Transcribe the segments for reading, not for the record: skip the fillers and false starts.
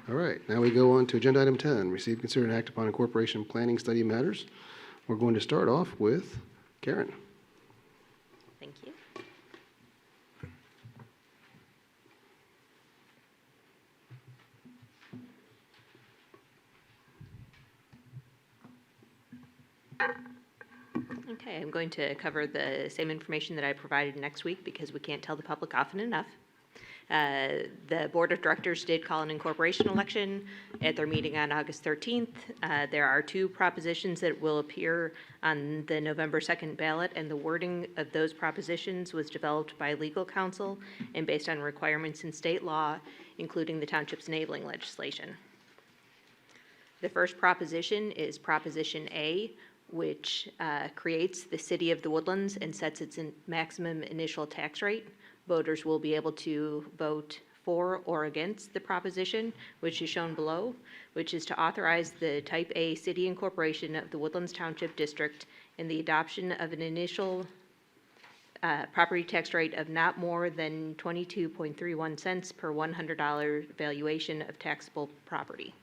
All right, now we go on to agenda item 10, receive, consider, and act upon incorporation planning study matters. We're going to start off with Karen. Thank you. Okay, I'm going to cover the same information that I provided next week because we can't tell the public often enough. The Board of Directors did call an incorporation election at their meeting on August 13th. There are two propositions that will appear on the November 2nd ballot, and the wording of those propositions was developed by legal counsel and based on requirements in state law, including the township's enabling legislation. The first proposition is Proposition A, which creates the City of the Woodlands and sets its maximum initial tax rate. Voters will be able to vote for or against the proposition, which is shown below, which is to authorize the Type A City Incorporation of the Woodlands Township District in the adoption of an initial property tax rate of not more than 22.31 cents per $100 valuation of taxable property.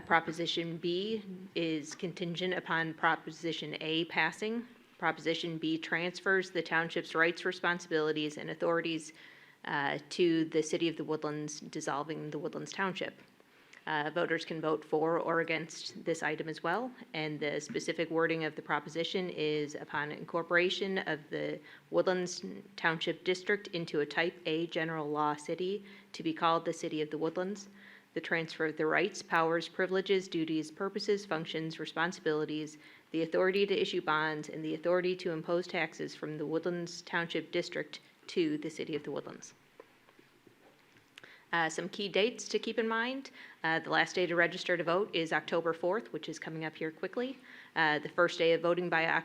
Proposition B is contingent upon Proposition A passing. Proposition B transfers the township's rights, responsibilities, and authorities to the City of the Woodlands, dissolving the Woodlands Township. Voters can vote for or against this item as well, and the specific wording of the proposition is upon incorporation of the Woodlands Township District into a Type A general law city to be called the City of the Woodlands. The transfer of the rights, powers, privileges, duties, purposes, functions, responsibilities, the authority to issue bonds, and the authority to impose taxes from the Woodlands Township District to the City of the Woodlands. Some key dates to keep in mind. The last day to register to vote is October 4th, which is coming up here quickly. The first day of voting by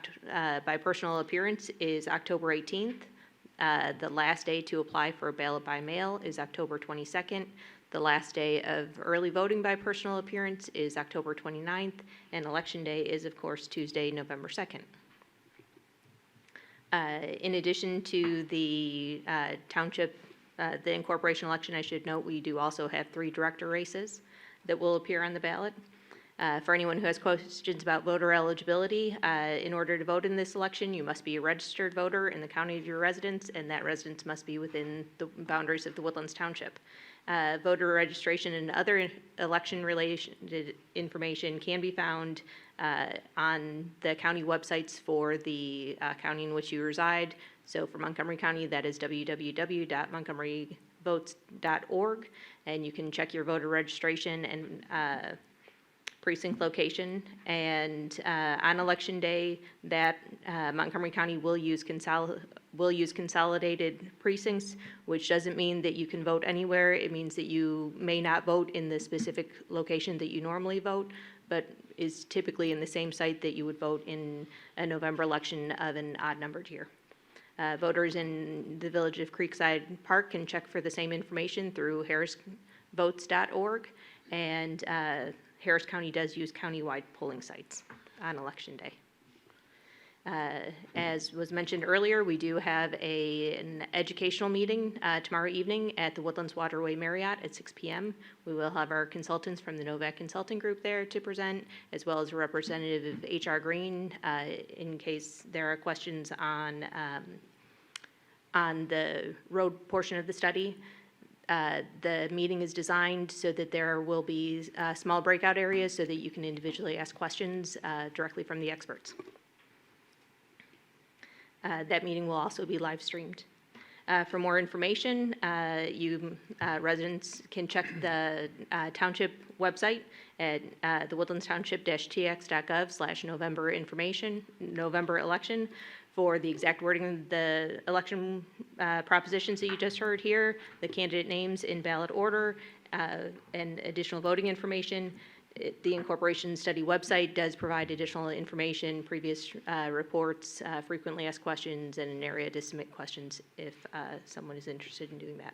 personal appearance is October 18th. The last day to apply for a ballot by mail is October 22nd. The last day of early voting by personal appearance is October 29th, and Election Day is, of course, Tuesday, November 2nd. In addition to the township, the incorporation election, I should note we do also have 3 director races that will appear on the ballot. For anyone who has questions about voter eligibility, in order to vote in this election, you must be a registered voter in the county of your residence, and that residence must be within the boundaries of the Woodlands Township. Voter registration and other election-related information can be found on the county websites for the county in which you reside. So for Montgomery County, that is www.montgomeryvotes.org, and you can check your voter registration and precinct location, and on election day, that Montgomery County will use consolidated precincts, which doesn't mean that you can vote anywhere. It means that you may not vote in the specific location that you normally vote, but is typically in the same site that you would vote in a November election of an odd-numbered year. Voters in the village of Creekside Park can check for the same information through harrisvotes.org, and Harris County does use countywide polling sites on election day. As was mentioned earlier, we do have an educational meeting tomorrow evening at the Woodlands Waterway Marriott at 6 p.m. We will have our consultants from the Novak Consulting Group there to present, as well as a representative of HR Green in case there are questions on the road portion of the study. The meeting is designed so that there will be small breakout areas so that you can individually ask questions directly from the experts. That meeting will also be live streamed. For more information, residents can check the township website at the Woodlands Township-tx.gov/November information, November election, for the exact wording of the election propositions that you just heard here, the candidate names in ballot order, and additional voting information. The Incorporation Study website does provide additional information, previous reports, frequently asked questions, and an area to submit questions if someone is interested in doing that.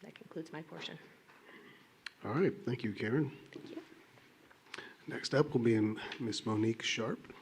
That concludes my portion. All right, thank you, Karen. Thank you. Next up will be Ms. Monique Sharp.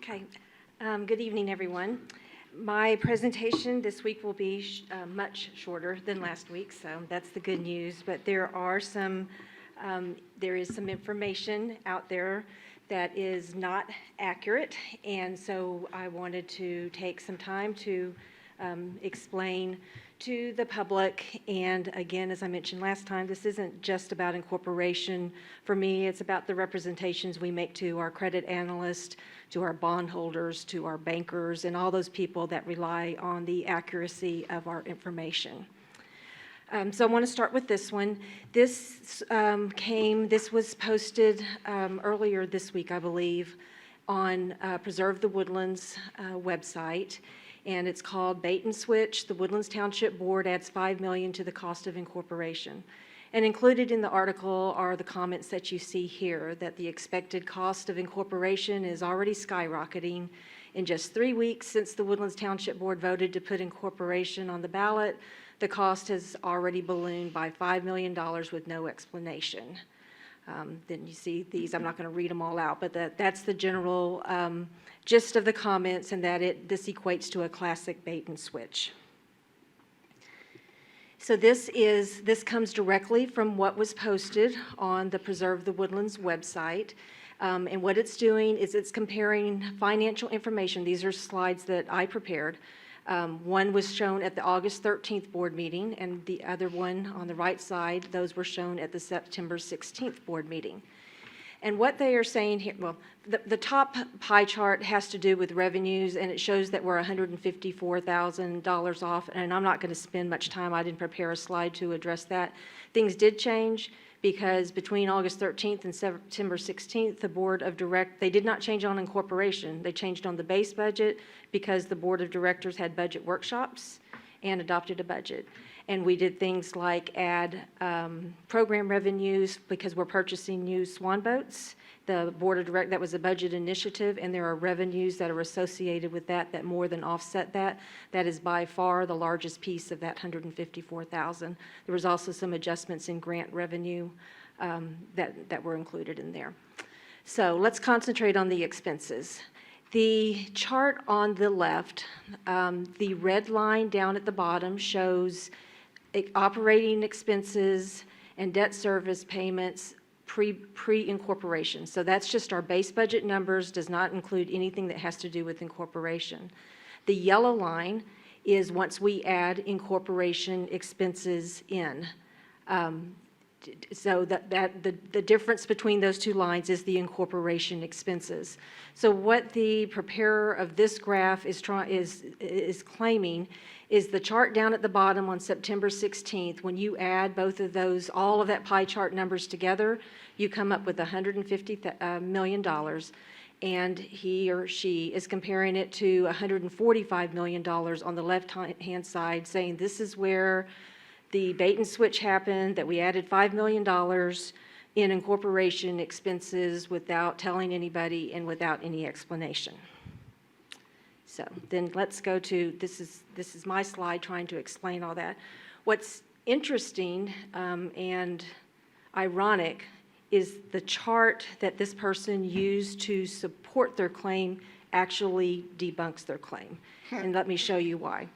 Okay. Good evening, everyone. My presentation this week will be much shorter than last week, so that's the good news. But there is some information out there that is not accurate, and so I wanted to take some time to explain to the public. And again, as I mentioned last time, this isn't just about Incorporation. For me, it's about the representations we make to our credit analyst, to our bondholders, to our bankers, and all those people that rely on the accuracy of our information. So I want to start with this one. This was posted earlier this week, I believe, on Preserve the Woodlands website. And it's called Bait and Switch. The Woodlands Township Board adds $5 million to the cost of incorporation. And included in the article are the comments that you see here, that the expected cost of incorporation is already skyrocketing. In just 3 weeks since the Woodlands Township Board voted to put incorporation on the ballot, the cost has already ballooned by $5 million with no explanation. Then you see these, I'm not going to read them all out, but that's the general gist of the comments, and that this equates to a classic bait and switch. So this comes directly from what was posted on the Preserve the Woodlands website. And what it's doing is it's comparing financial information. These are slides that I prepared. One was shown at the August 13th board meeting, and the other one on the right side, those were shown at the September 16th board meeting. And what they are saying here, well, the top pie chart has to do with revenues, and it shows that we're $154,000 off, and I'm not going to spend much time. I didn't prepare a slide to address that. Things did change, because between August 13th and September 16th, the Board of Directors, they did not change on incorporation. They changed on the base budget because the Board of Directors had budget workshops and adopted a budget. And we did things like add program revenues because we're purchasing new Swan boats. The Board of Directors, that was a budget initiative, and there are revenues that are associated with that more than offset that. That is by far the largest piece of that $154,000. There was also some adjustments in grant revenue that were included in there. So let's concentrate on the expenses. The chart on the left, the red line down at the bottom shows operating expenses and debt service payments pre-incorporation. So that's just our base budget numbers, does not include anything that has to do with incorporation. The yellow line is once we add incorporation expenses in. So the difference between those two lines is the incorporation expenses. So what the preparer of this graph is claiming is the chart down at the bottom on September 16th. When you add both of those, all of that pie chart numbers together, you come up with $150 million. And he or she is comparing it to $145 million on the left-hand side, saying this is where the bait and switch happened, that we added $5 million in incorporation expenses without telling anybody and without any explanation. So then let's go to, this is my slide trying to explain all that. What's interesting and ironic is the chart that this person used to support their claim actually debunks their claim. And let me show you why.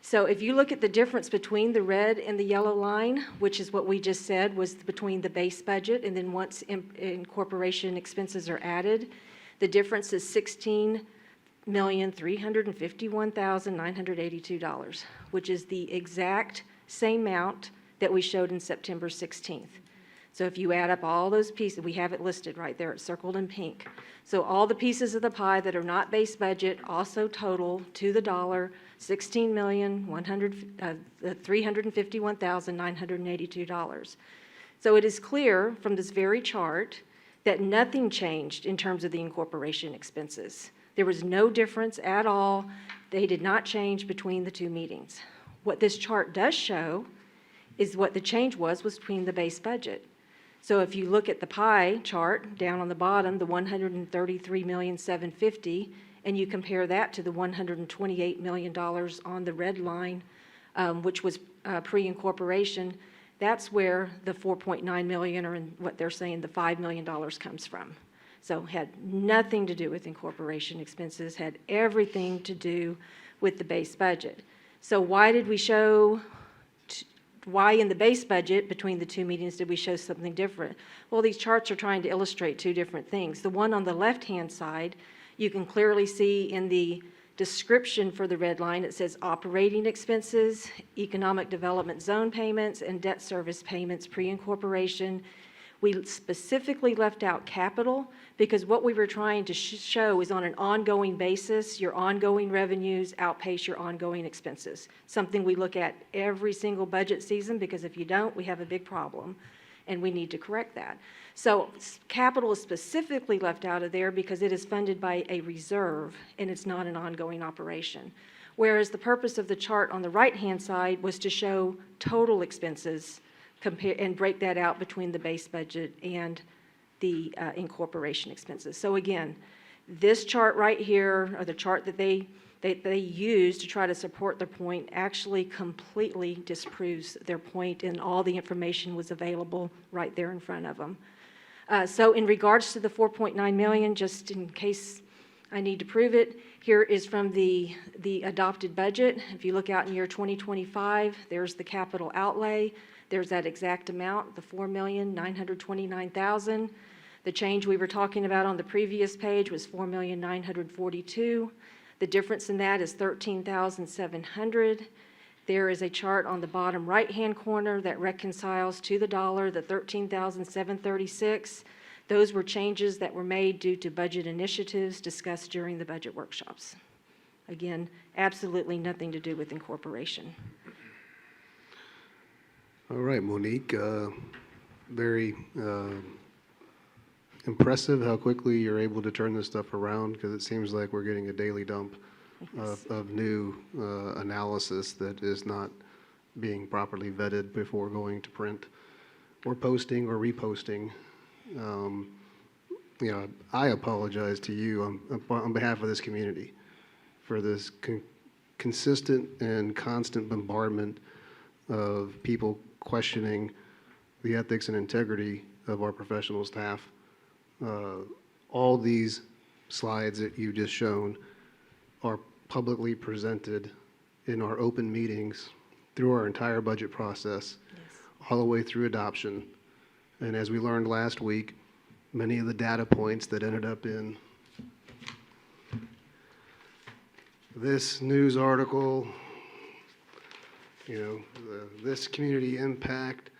So if you look at the difference between the red and the yellow line, which is what we just said was between the base budget, and then once incorporation expenses are added, the difference is $16,351,982, which is the exact same amount that we showed in September 16th. So if you add up all those pieces, we have it listed right there, it's circled in pink. So all the pieces of the pie that are not base budget also total to the dollar $16,351,982. So it is clear from this very chart that nothing changed in terms of the incorporation expenses. There was no difference at all. They did not change between the two meetings. What this chart does show is what the change was between the base budget. So if you look at the pie chart down on the bottom, the $133,750,000, and you compare that to the $128 million on the red line, which was pre-incorporation, that's where the $4.9 million, or in what they're saying, the $5 million comes from. So had nothing to do with incorporation expenses, had everything to do with the base budget. So why did we show, why in the base budget between the two meetings did we show something different? Well, these charts are trying to illustrate two different things. The one on the left-hand side, you can clearly see in the description for the red line, it says operating expenses, economic development zone payments, and debt service payments pre-incorporation. We specifically left out capital because what we were trying to show is on an ongoing basis, your ongoing revenues outpace your ongoing expenses. Something we look at every single budget season, because if you don't, we have a big problem and we need to correct that. So capital is specifically left out of there because it is funded by a reserve and it's not an ongoing operation. Whereas the purpose of the chart on the right-hand side was to show total expenses and break that out between the base budget and the incorporation expenses. So again, this chart right here, or the chart that they use to try to support their point, actually completely disproves their point, and all the information was available right there in front of them. So in regards to the 4.9 million, just in case I need to prove it, here is from the adopted budget. If you look out in year 2025, there's the capital outlay. There's that exact amount, the $4,929,000. The change we were talking about on the previous page was $4,942,000. The difference in that is $13,700. There is a chart on the bottom right-hand corner that reconciles to the dollar the $13,736. Those were changes that were made due to budget initiatives discussed during the budget workshops. Again, absolutely nothing to do with incorporation. All right, Monique, very impressive how quickly you're able to turn this stuff around, because it seems like we're getting a daily dump of new analysis that is not being properly vetted before going to print or posting or reposting. I apologize to you on behalf of this community for this consistent and constant bombardment of people questioning the ethics and integrity of our professional staff. All these slides that you've just shown are publicly presented in our open meetings through our entire budget process, all the way through adoption. And as we learned last week, many of the data points that ended up in this news article, this community impact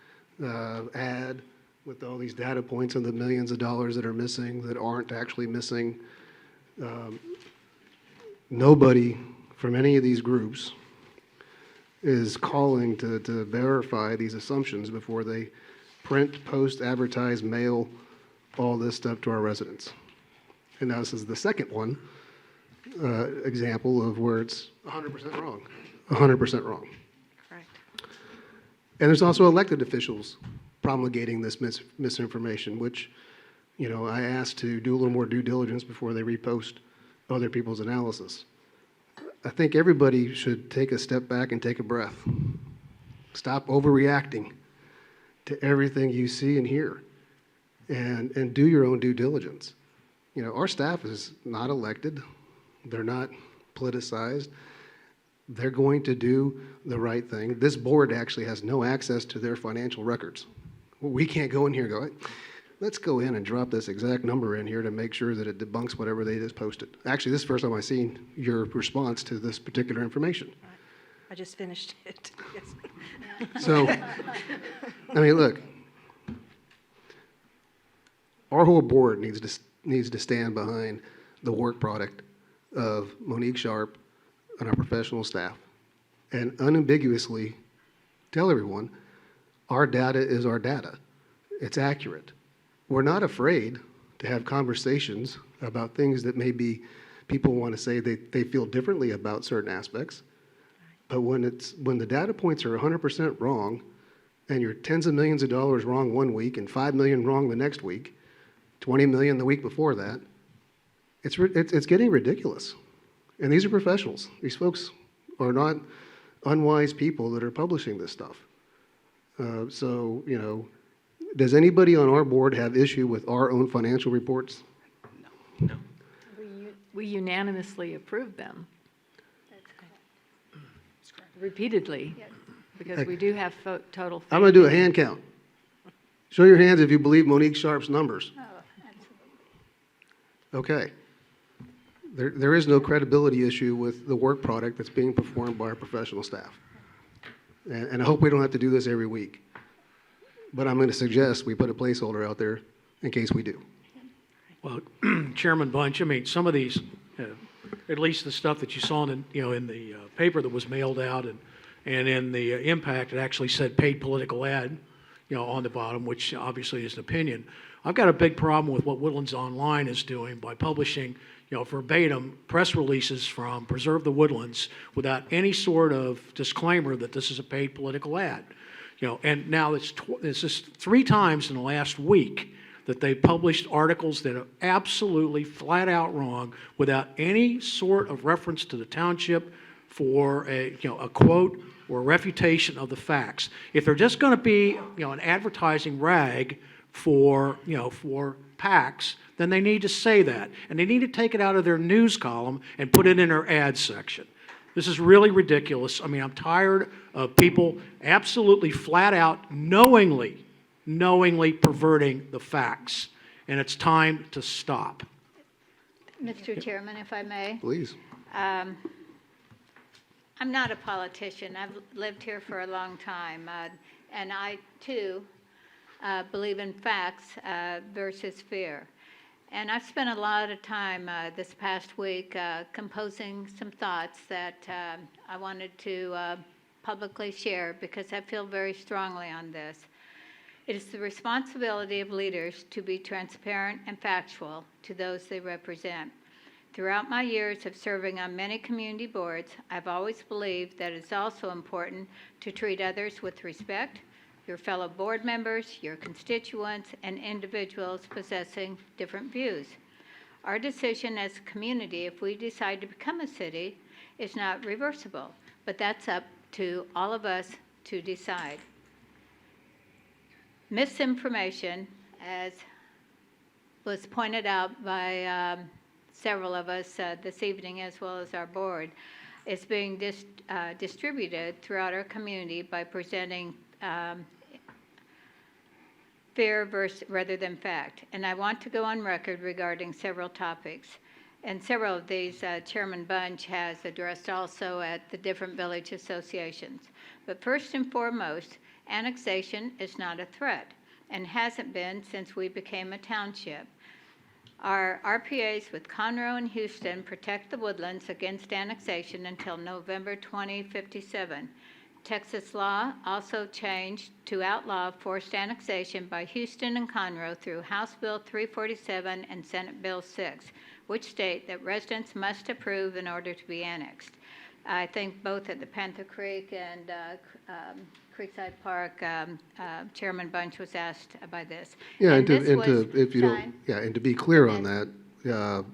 ad with all these data points and the millions of dollars that are missing that aren't actually missing. Nobody from any of these groups is calling to verify these assumptions before they print, post, advertise, mail all this stuff to our residents. And now this is the second one, example of where it's 100% wrong. 100% wrong. Correct. And there's also elected officials promulgating this misinformation, which, I asked to do a little more due diligence before they repost other people's analysis. I think everybody should take a step back and take a breath. Stop overreacting to everything you see and hear, and do your own due diligence. Our staff is not elected. They're not politicized. They're going to do the right thing. This board actually has no access to their financial records. We can't go in here and go, let's go in and drop this exact number in here to make sure that it debunks whatever they just posted. Actually, this is the first time I've seen your response to this particular information. I just finished it. Yes. So, look, our whole board needs to stand behind the work product of Monique Sharp and our professional staff, and unambiguously tell everyone our data is our data. It's accurate. We're not afraid to have conversations about things that maybe people want to say they feel differently about certain aspects. But when the data points are 100% wrong, and you're tens of millions of dollars wrong one week and 5 million wrong the next week, 20 million the week before that, it's getting ridiculous. And these are professionals. These folks are not unwise people that are publishing this stuff. Does anybody on our board have issue with our own financial reports? We unanimously approved them. Repeatedly, because we do have total faith. I'm going to do a hand count. Show your hands if you believe Monique Sharp's numbers. Oh, absolutely. Okay. There is no credibility issue with the work product that's being performed by our professional staff. And I hope we don't have to do this every week. But I'm going to suggest we put a placeholder out there in case we do. Well, Chairman Bunch, I mean, some of these, at least the stuff that you saw in the paper that was mailed out and in the impact, it actually said paid political ad, on the bottom, which obviously is an opinion. I've got a big problem with what Woodlands Online is doing by publishing, verbatim press releases from Preserve the Woodlands without any sort of disclaimer that this is a paid political ad. And now it's just 3 times in the last week that they published articles that are absolutely flat out wrong without any sort of reference to the township for a quote or a refutation of the facts. If they're just going to be, an advertising rag for PACs, then they need to say that. And they need to take it out of their news column and put it in their ad section. This is really ridiculous. I mean, I'm tired of people absolutely flat out knowingly perverting the facts. And it's time to stop. Mr. Chairman, if I may. Please. I'm not a politician. I've lived here for a long time. And I, too, believe in facts versus fear. And I've spent a lot of time this past week composing some thoughts that I wanted to publicly share because I feel very strongly on this. It is the responsibility of leaders to be transparent and factual to those they represent. Throughout my years of serving on many community boards, I've always believed that it's also important to treat others with respect, your fellow board members, your constituents, and individuals possessing different views. Our decision as a community, if we decide to become a city, is not reversible, but that's up to all of us to decide. Misinformation, as was pointed out by several of us this evening, as well as our board, is being distributed throughout our community by presenting fear rather than fact. And I want to go on record regarding several topics. And several of these Chairman Bunch has addressed also at the different village associations. But first and foremost, annexation is not a threat and hasn't been since we became a township. Our RPAs with Conroe and Houston protect the woodlands against annexation until November 2057. Texas law also changed to outlaw forced annexation by Houston and Conroe through House Bill 347 and Senate Bill 6, which state that residents must approve in order to be annexed. I think both at the Panther Creek and Creekside Park, Chairman Bunch was asked by this. Yeah, and to be clear on that,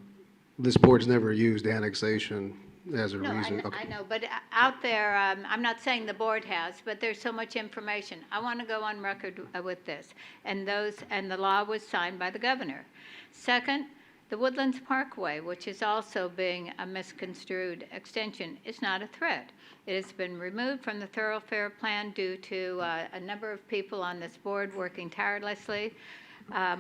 this board's never used annexation as a reason. I know, but out there, I'm not saying the board has, but there's so much information. I want to go on record with this, and the law was signed by the governor. Second, the Woodlands Parkway, which is also being a misconstrued extension, is not a threat. It has been removed from the thoroughfare plan due to a number of people on this board working tirelessly,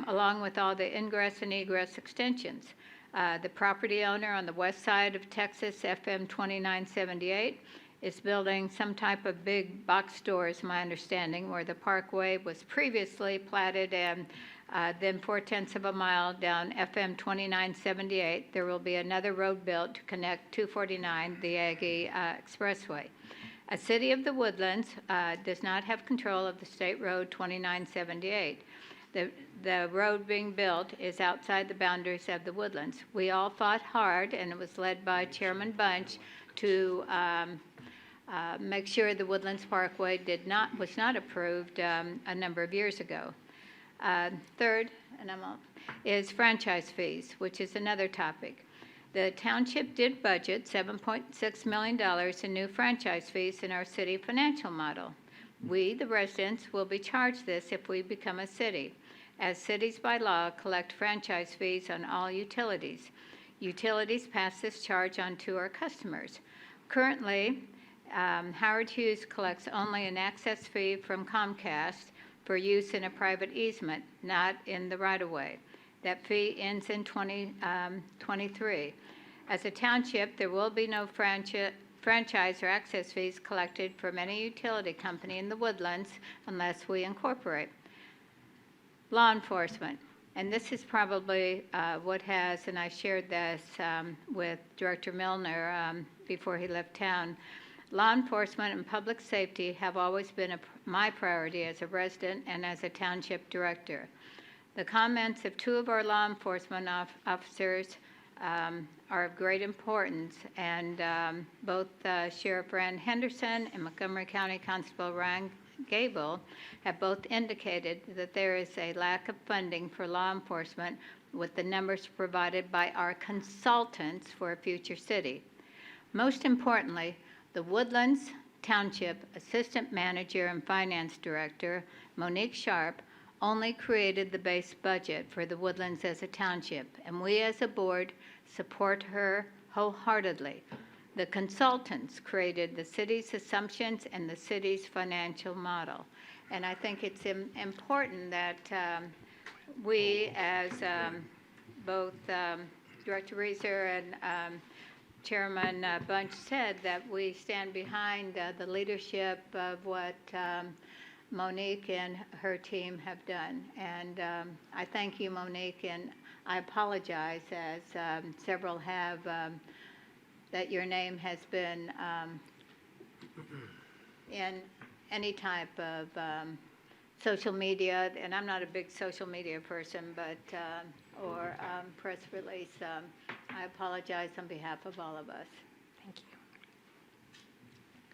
along with all the ingress and egress extensions. The property owner on the west side of Texas, FM 2978, is building some type of big box store, is my understanding, where the parkway was previously platted and then 4/10 of a mile down FM 2978. There will be another road built to connect 249, the Aggie Expressway. A city of the Woodlands does not have control of the State Road 2978. The road being built is outside the boundaries of the Woodlands. We all fought hard, and it was led by Chairman Bunch, to make sure the Woodlands Parkway was not approved a number of years ago. Third, is franchise fees, which is another topic. The township did budget $7.6 million in new franchise fees in our city financial model. We, the residents, will be charged this if we become a city. as cities by law collect franchise fees on all utilities. Utilities pass this charge on to our customers. Currently, Howard Hughes collects only an access fee from Comcast for use in a private easement, not in the right-of-way. That fee ends in 2023. As a township, there will be no franchise or access fees collected from any utility company in the Woodlands unless we incorporate. Law enforcement, and this is probably what has, and I shared this with Director Milner before he left town. Law enforcement and public safety have always been my priority as a resident and as a township director. The comments of two of our law enforcement officers are of great importance, and both Sheriff Rand Henderson and Montgomery County Constable Ryan Gable have both indicated that there is a lack of funding for law enforcement with the numbers provided by our consultants for a future city. Most importantly, the Woodlands Township Assistant Manager and Finance Director, Monique Sharp, only created the base budget for the Woodlands as a township, and we as a board support her wholeheartedly. The consultants created the city's assumptions and the city's financial model. And I think it's important that we, as both Director Reeser and Chairman Bunch said, that we stand behind the leadership of what Monique and her team have done. And I thank you, Monique, and I apologize, as several have, that your name has been in any type of social media, and I'm not a big social media person, but or press release. I apologize on behalf of all of us. Thank you.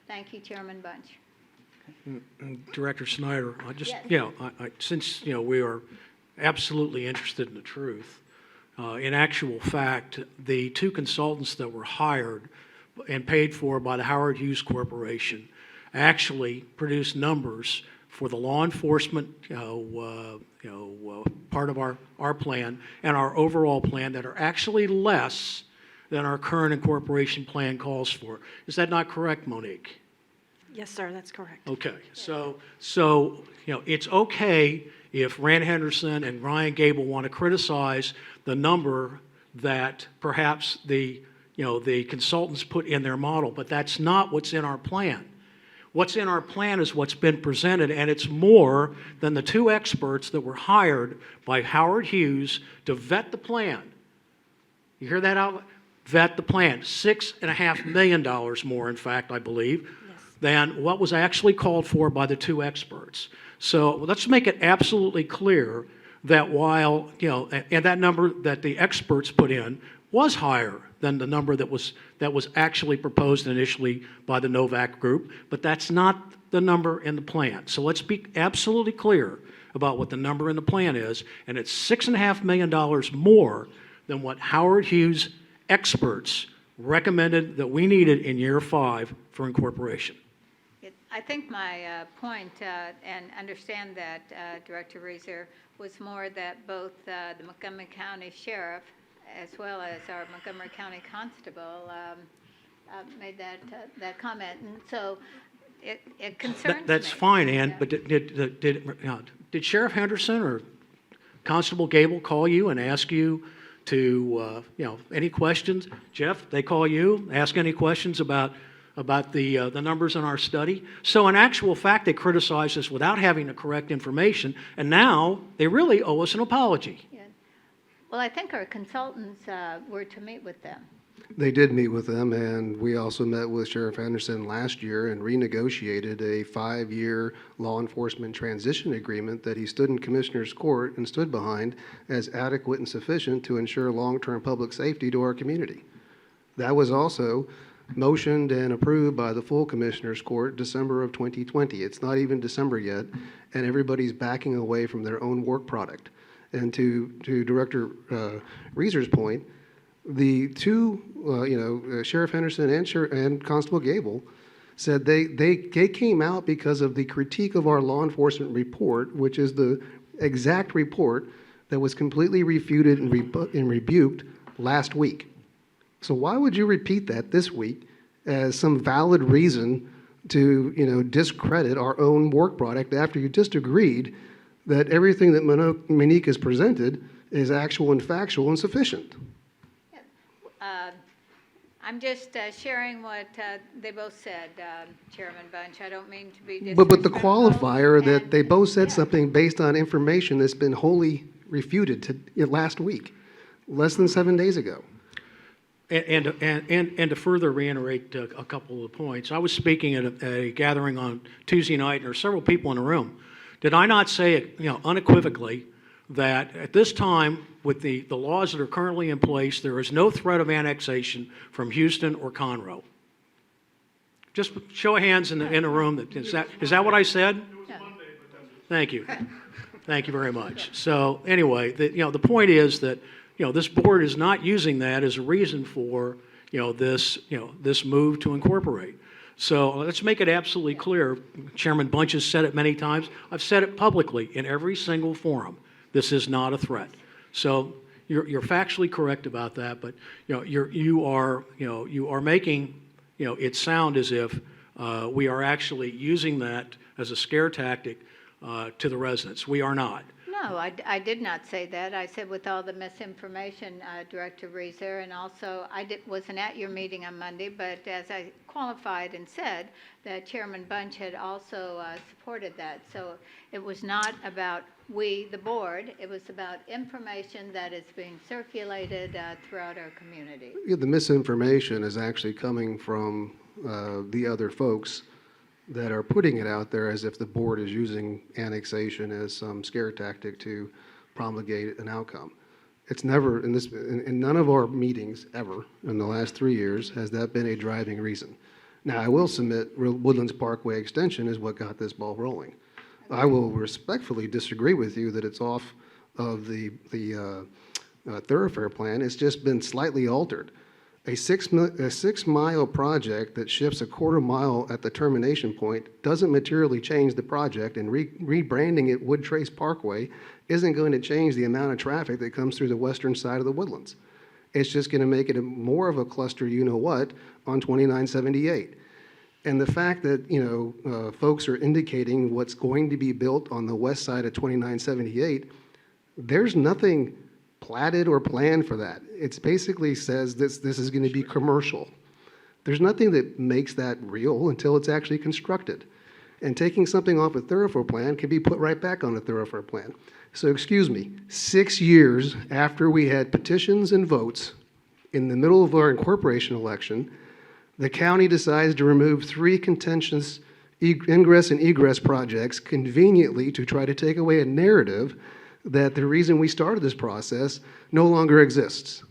Thank you, Chairman Bunch. Director Snyder, I just, Yes. since, we are absolutely interested in the truth, in actual fact, the two consultants that were hired and paid for by the Howard Hughes Corporation actually produced numbers for the law enforcement, part of our plan and our overall plan that are actually less than our current incorporation plan calls for. Is that not correct, Monique? Yes, sir, that's correct. Okay, so it's okay if Rand Henderson and Ryan Gable want to criticize the number that perhaps the consultants put in their model, but that's not what's in our plan. What's in our plan is what's been presented, and it's more than the two experts that were hired by Howard Hughes to vet the plan. You hear that out? Vet the plan. $6.5 million more, in fact, I believe, than what was actually called for by the two experts. So let's make it absolutely clear that while, and that number that the experts put in was higher than the number that was actually proposed initially by the Novak group, but that's not the number in the plan. So let's be absolutely clear about what the number in the plan is, and it's $6.5 million more than what Howard Hughes experts recommended that we needed in year 5 for incorporation. I think my point, and understand that, Director Reeser, was more that both the Montgomery County Sheriff as well as our Montgomery County Constable made that comment. And so it concerns me. That's fine, Ann, Yeah. but did Sheriff Henderson or Constable Gable call you and ask you to, any questions? Jeff, they call you, ask any questions about the numbers in our study? So in actual fact, they criticized us without having the correct information, and now they really owe us an apology. Yeah. Well, I think our consultants were to meet with them. They did meet with them, and we also met with Sheriff Anderson last year and renegotiated a 5-year law enforcement transition agreement that he stood in Commissioner's Court and stood behind as adequate and sufficient to ensure long-term public safety to our community. That was also motioned and approved by the full Commissioner's Court December of 2020. It's not even December yet, and everybody's backing away from their own work product. And to Director Reeser's point, the two, Sheriff Henderson and Constable Gable said they came out because of the critique of our law enforcement report, which is the exact report that was completely refuted and rebuked last week. So why would you repeat that this week as some valid reason to, discredit our own work product after you just agreed that everything that Monique has presented is actual and factual and sufficient? I'm just sharing what they both said, Chairman Bunch. I don't mean to be But the disrespectful. qualifier that and- they both said yeah. something based on information that's been wholly refuted last week, less than 7 days ago. And to further reiterate a couple of the points, I was speaking at a gathering on Tuesday night, and there were several people in the room. Did I not say, unequivocally, that at this time, with the laws that are currently in place, there is no threat of annexation from Houston or Conroe? Just show of hands in the room. Is that what I said? Thank you. Thank you very much. So anyway, the point is that, this board is not using that as a reason for, this move to incorporate. So let's make it absolutely clear. Chairman Bunch has said it many times. I've said it publicly in every single forum. This is not a threat. So you're factually correct about that, but you are making it sound as if we are actually using that as a scare tactic to the residents. We are not. No, I did not say that. I said with all the misinformation, Director Reeser, and also wasn't at your meeting on Monday, but as I qualified and said, that Chairman Bunch had also supported that. So it was not about we, the board, it was about information that is being circulated throughout our community. Yeah, the misinformation is actually coming from the other folks that are putting it out there as if the board is using annexation as some scare tactic to promulgate an outcome. It's never, in none of our meetings ever in the last 3 years has that been a driving reason. Now, I will submit Woodlands Parkway Extension is what got this ball rolling. I will respectfully disagree with you that it's off of the thoroughfare plan. It's just been slightly altered. A 6 mile project that shifts a quarter mile at the termination point doesn't materially change the project, and rebranding it Wood Trace Parkway isn't going to change the amount of traffic that comes through the western side of the Woodlands. It's just going to make it more of a cluster, what, on 2978. And the fact that, folks are indicating what's going to be built on the west side of 2978, there's nothing platted or planned for that. It basically says this is going to be commercial. There's nothing that makes that real until it's actually constructed. And taking something off a thoroughfare plan can be put right back on a thoroughfare plan. So excuse me, 6 years after we had petitions and votes in the middle of our incorporation election, the county decides to remove 3 contentious ingress and egress projects conveniently to try to take away a narrative that the reason we started this process no longer exists.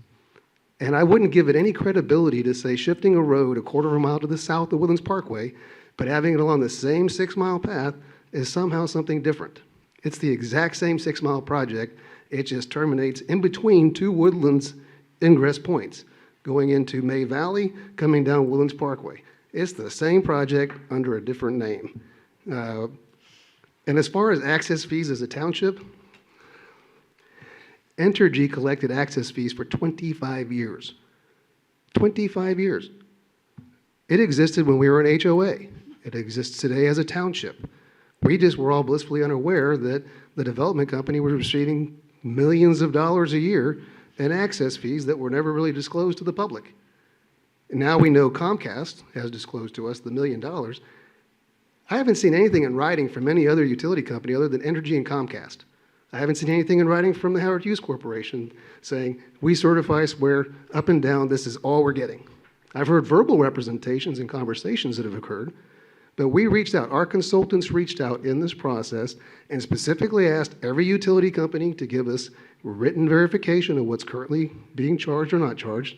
And I wouldn't give it any credibility to say shifting a road a quarter of a mile to the south of Woodlands Parkway, but having it along the same 6 mile path is somehow something different. It's the exact same 6 mile project. It just terminates in between 2 Woodlands ingress points, going into May Valley, coming down Woodlands Parkway. It's the same project under a different name. And as far as access fees as a township, Entergy collected access fees for 25 years. 25 years. It existed when we were an HOA. It exists today as a township. We just were all blissfully unaware that the development company was receiving millions of dollars a year in access fees that were never really disclosed to the public. And now we know Comcast has disclosed to us the $1 million. I haven't seen anything in writing from any other utility company other than Entergy and Comcast. I haven't seen anything in writing from the Howard Hughes Corporation saying, we certify, swear, up and down, this is all we're getting. I've heard verbal representations and conversations that have occurred, but we reached out, our consultants reached out in this process and specifically asked every utility company to give us written verification of what's currently being charged or not charged,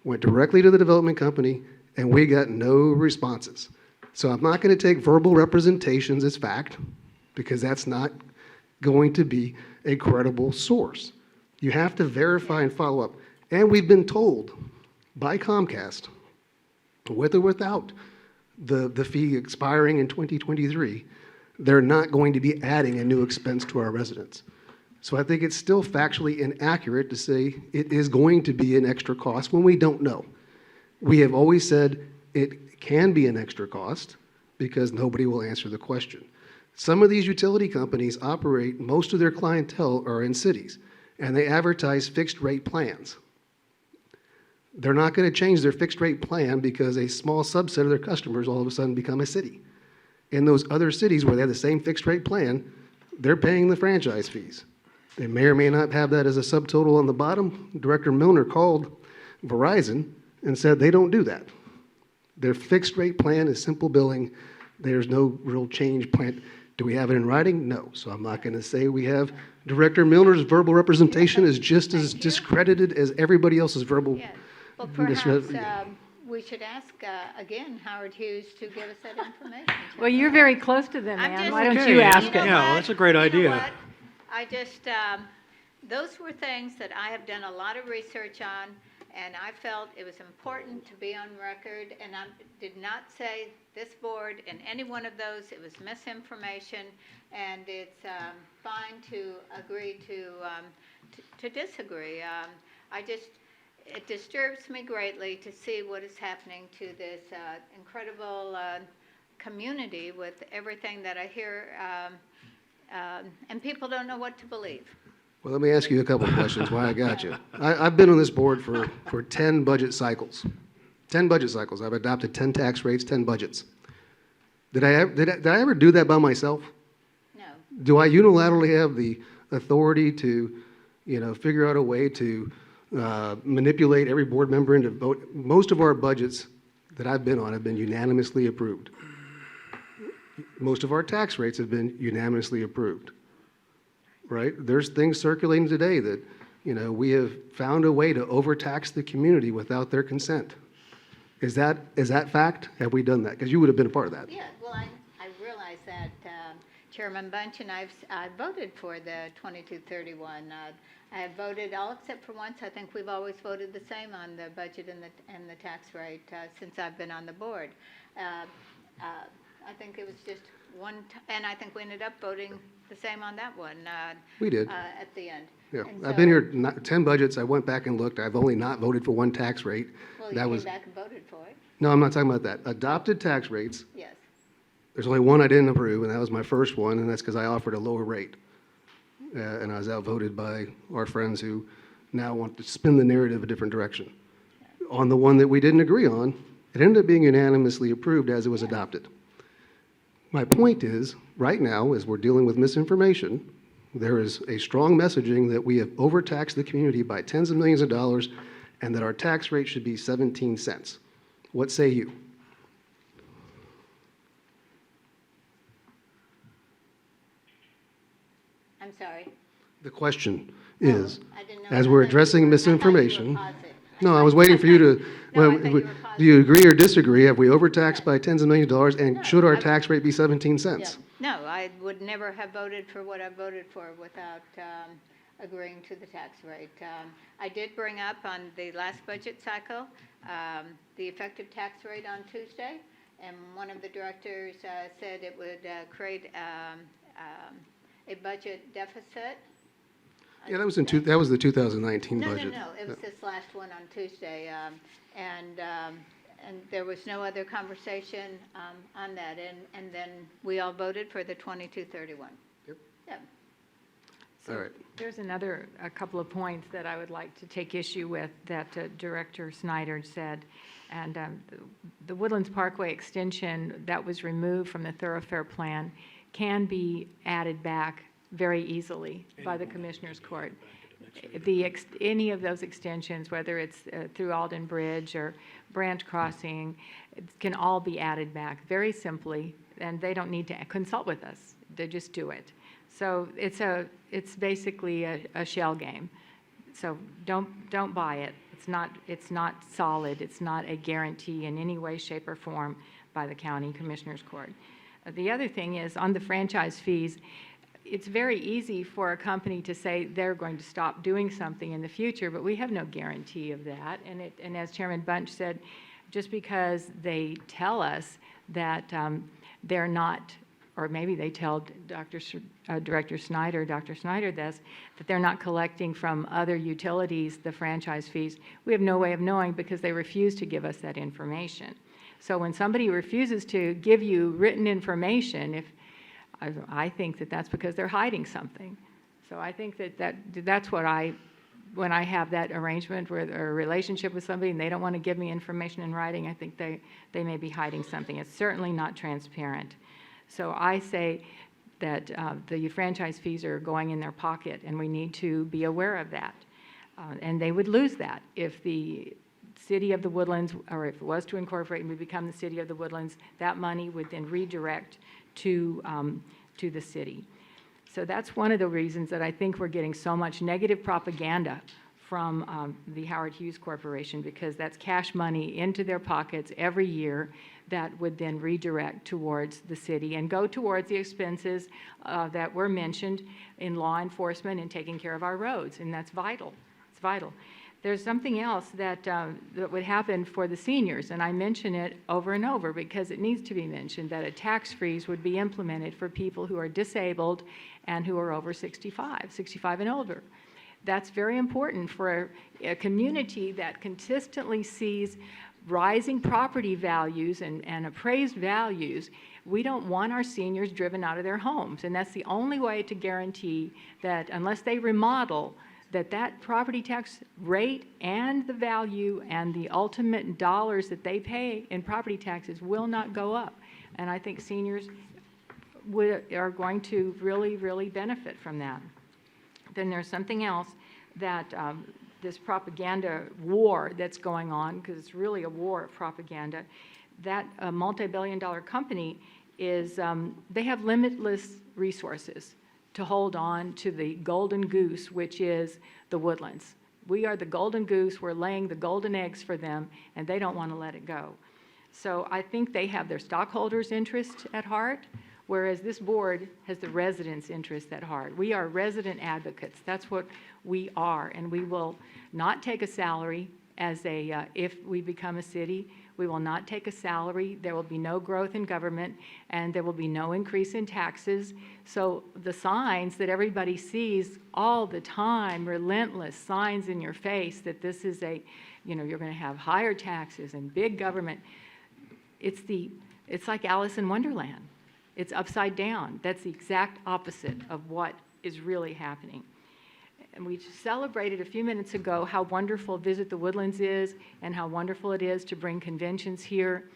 went directly to the development company, and we got no responses. So I'm not going to take verbal representations as fact, because that's not going to be a credible source. You have to verify and follow up. And we've been told by Comcast, with or without the fee expiring in 2023, they're not going to be adding a new expense to our residents. So I think it's still factually inaccurate to say it is going to be an extra cost when we don't know. We have always said it can be an extra cost because nobody will answer the question. Some of these utility companies operate, most of their clientele are in cities, and they advertise fixed rate plans. They're not going to change their fixed rate plan because a small subset of their customers all of a sudden become a city. In those other cities where they have the same fixed rate plan, they're paying the franchise fees. They may or may not have that as a subtotal on the bottom. Director Milner called Verizon and said they don't do that. Their fixed rate plan is simple billing. There's no real change plan. Do we have it in writing? No. So I'm not going to say we have. Director Milner's verbal representation is just as discredited as everybody else's verbal. Yes. Well, misrep- perhaps we should ask again Howard Hughes to give us that information. Well, you're very close to them, I'm Ann. just- Why don't Okay, you yeah. ask You know it? Yeah, well, what? that's a great You know idea. what? I just, those were things that I have done a lot of research on, and I felt it was important to be on record, and I did not say this board in any one of those, it was misinformation, and it's fine to agree to disagree. It disturbs me greatly to see what is happening to this incredible community with everything that I hear, and people don't know what to believe. Well, let me ask you a couple of questions while I got you. I've been on this board for 10 budget cycles. 10 budget cycles. I've adopted 10 tax rates, 10 budgets. Did I ever do that by myself? No. Do I unilaterally have the authority to, figure out a way to manipulate every board member into vote? Most of our budgets that I've been on have been unanimously approved. Most of our tax rates have been unanimously approved, right? There's things circulating today that, we have found a way to overtax the community without their consent. Is that fact? Have we done that? Because you would have been a part of that. Yeah, well, I realize that Chairman Bunch and I voted for the 2231. I have voted all except for once. I think we've always voted the same on the budget and the tax rate since I've been on the board. I think it was just one, and I think we ended up voting the same on that one. We did. At the end. Yeah, And I've been so- here 10 budgets. I went back and looked. I've only not voted for one tax rate. Well, you That came was, back and voted for it. no, I'm not talking about that. Adopted tax rates, Yes. there's only one I didn't approve, and that was my first one, and that's because I offered a lower rate. And I was outvoted by our friends who now want to spin the narrative a different direction. On the one that we didn't agree on, it ended up being unanimously approved as it was adopted. My point is, right now, as we're dealing with misinformation, there is a strong messaging that we have overtaxed the community by tens of millions of dollars and that our tax rate should be 17 cents. What say you? I'm sorry. The question is, I didn't know. as I we're thought you addressing were- I thought you were misinformation. pausing. No, I was waiting for you to, No, I thought you were do pausing. you agree or disagree? Have we overtaxed by tens of millions of dollars, and No, should our I- tax rate be 17 cents? No, I would never have voted for what I voted for without agreeing to the tax rate. I did bring up on the last budget cycle the effective tax rate on Tuesday, and one of the directors said it would create a budget deficit. Yeah, that was the 2019 No, budget. no, it was this last one on Tuesday, and there was no other conversation on that, and then we all voted for the 2231. Yep. Yeah. All right. There's a couple of points that I would like to take issue with that Director Snyder said. And the Woodlands Parkway extension that was removed from the thoroughfare plan can be added back very easily by the Commissioners Court. Any of those extensions, whether it's through Alden Bridge or Branch Crossing, it can all be added back very simply, and they don't need to consult with us. They just do it. So it's basically a shell game. So don't buy it. It's not solid. It's not a guarantee in any way, shape, or form by the County Commissioners Court. The other thing is on the franchise fees. It's very easy for a company to say they're going to stop doing something in the future, but we have no guarantee of that. And as Chairman Bunch said, just because they tell us that they're not or maybe they tell Director Snyder, Dr. Snyder this, that they're not collecting from other utilities the franchise fees. We have no way of knowing because they refuse to give us that information. So when somebody refuses to give you written information, I think that that's because they're hiding something. So I think that's what when I have that arrangement or a relationship with somebody and they don't want to give me information in writing, I think they may be hiding something. It's certainly not transparent. So I say that the franchise fees are going in their pocket, and we need to be aware of that. And they would lose that if the City of the Woodlands, or if it was to incorporate and we become the City of the Woodlands, that money would then redirect to the city. So that's one of the reasons that I think we're getting so much negative propaganda from the Howard Hughes Corporation, because that's cash money into their pockets every year that would then redirect towards the city and go towards the expenses that were mentioned in law enforcement and taking care of our roads, and that's vital. It's vital. There's something else that would happen for the seniors, and I mention it over and over because it needs to be mentioned, that a tax freeze would be implemented for people who are disabled and who are over 65 and older. That's very important for a community that consistently sees rising property values and appraised values. We don't want our seniors driven out of their homes, and that's the only way to guarantee that unless they remodel, that property tax rate and the value and the ultimate dollars that they pay in property taxes will not go up. And I think seniors are going to really, really benefit from that. Then there's something else that this propaganda war that's going on, because it's really a war of propaganda, that a multi-billion-dollar company is, they have limitless resources to hold on to the golden goose, which is the Woodlands. We are the golden goose. We're laying the golden eggs for them, and they don't want to let it go. So I think they have their stockholders' interest at heart, whereas this board has the residents' interest at heart. We are resident advocates. That's what we are, and we will not take a salary as if we become a city. We will not take a salary. There will be no growth in government, and there will be no increase in taxes. So the signs that everybody sees all the time, relentless signs in your face that this is you're going to have higher taxes and big government. It's like Alice in Wonderland. It's upside down. That's the exact opposite of what is really happening. And we celebrated a few minutes ago how wonderful Visit the Woodlands is and how wonderful it is to bring conventions here.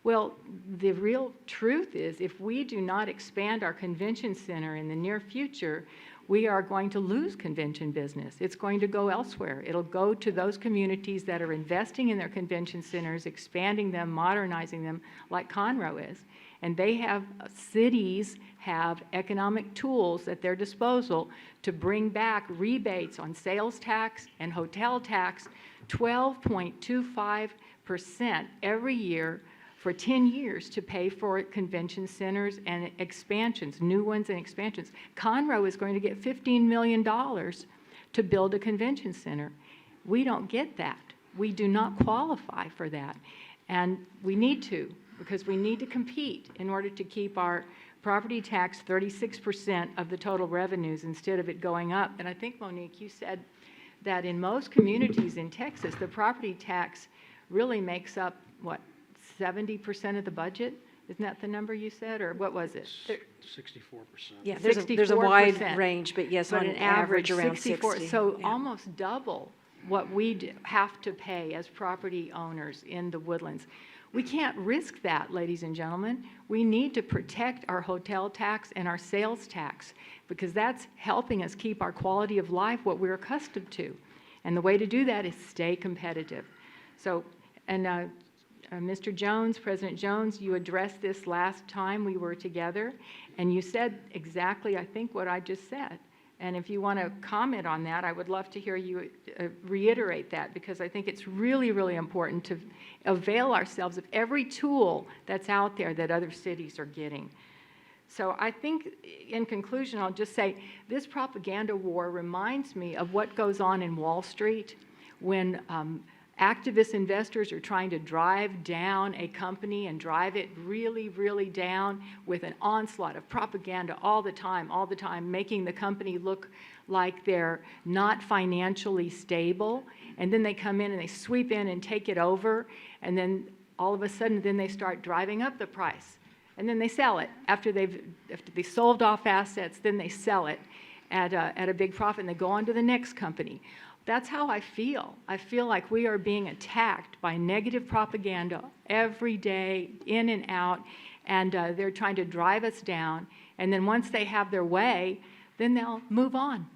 Well, the real truth is if we do not expand our convention center in the near future, we are going to lose convention business. It's going to go elsewhere. It'll go to those communities that are investing in their convention centers, expanding them, modernizing them, like Conroe is. And cities have economic tools at their disposal to bring back rebates on sales tax and hotel tax, 12.25% every year for 10 years to pay for convention centers and expansions, new ones and expansions. Conroe is going to get $15 million to build a convention center. We don't get that. We do not qualify for that. And we need to, because we need to compete in order to keep our property tax 36% of the total revenues instead of it going up. And I think, Monique, you said that in most communities in Texas, the property tax really makes up, 70% of the budget? Isn't that the number you said, or what was it? 64%. Yeah, there's a wide 64%. range, but yes, But on an average around 64, 60. so yeah. almost double what we have to pay as property owners in the Woodlands. We can't risk that, ladies and gentlemen. We need to protect our hotel tax and our sales tax because that's helping us keep our quality of life what we're accustomed to. And the way to do that is stay competitive. So, and Mr. Jones, President Jones, you addressed this last time we were together, and you said exactly, I think, what I just said. And if you want to comment on that, I would love to hear you reiterate that, because I think it's really, really important to avail ourselves of every tool that's out there that other cities are getting. So I think, in conclusion, I'll just say this propaganda war reminds me of what goes on in Wall Street when activist investors are trying to drive down a company and drive it really, really down with an onslaught of propaganda all the time, making the company look like they're not financially stable. And then they come in and they sweep in and take it over. And then all of a sudden, then they start driving up the price. And then they sell it. After they sold off assets, then they sell it at a big profit and they go on to the next company. That's how I feel. I feel like we are being attacked by negative propaganda every day, in and out, and they're trying to drive us down. And then once they have their way, then they'll move on.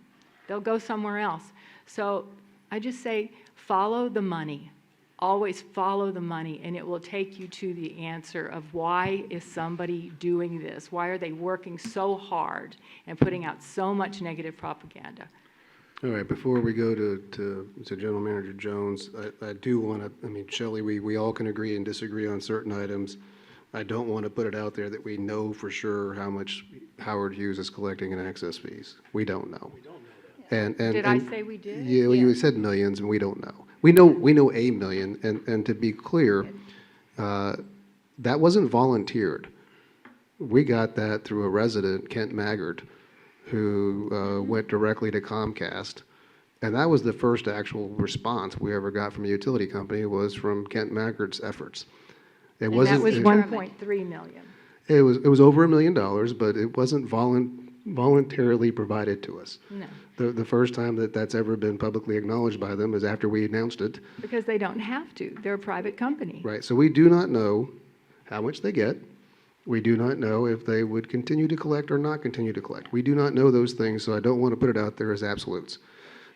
They'll go somewhere else. So I just say, follow the money. Always follow the money, and it will take you to the answer of why is somebody doing this? Why are they working so hard and putting out so much negative propaganda? All right, before we go to General Manager Jones, I do want to, I mean, Shelley, we all can agree and disagree on certain items. I don't want to put it out there that we know for sure how much Howard Hughes is collecting in access fees. We don't know. We don't know that. And Did I say we did? Yeah, well, you said millions, and we don't know. We know $1 million, and to be clear, that wasn't volunteered. We got that through a resident, Kent Maggard, who went directly to Comcast. And that was the first actual response we ever got from a utility company, was from Kent Maggard's efforts. It wasn't. That was 1.3 million. It was over $1 million, but it wasn't voluntarily provided to us. No, The first time that that's ever been publicly acknowledged by them is after we announced it. because they don't have to. They're a private company. Right, so we do not know how much they get. We do not know if they would continue to collect or not continue to collect. We do not know those things, so I don't want to put it out there as absolutes.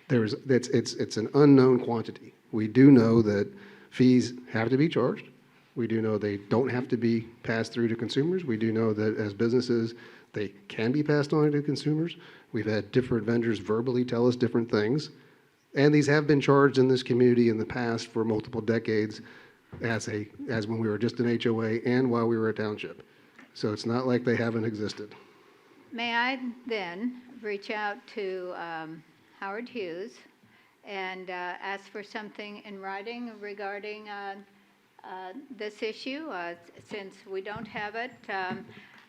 It's an unknown quantity. We do know that fees have to be charged. We do know they don't have to be passed through to consumers. We do know that as businesses, they can be passed on to consumers. We've had different vendors verbally tell us different things. And these have been charged in this community in the past for multiple decades as when we were just an HOA and while we were a township. So it's not like they haven't existed. May I then reach out to Howard Hughes and ask for something in writing regarding this issue, since we don't have it?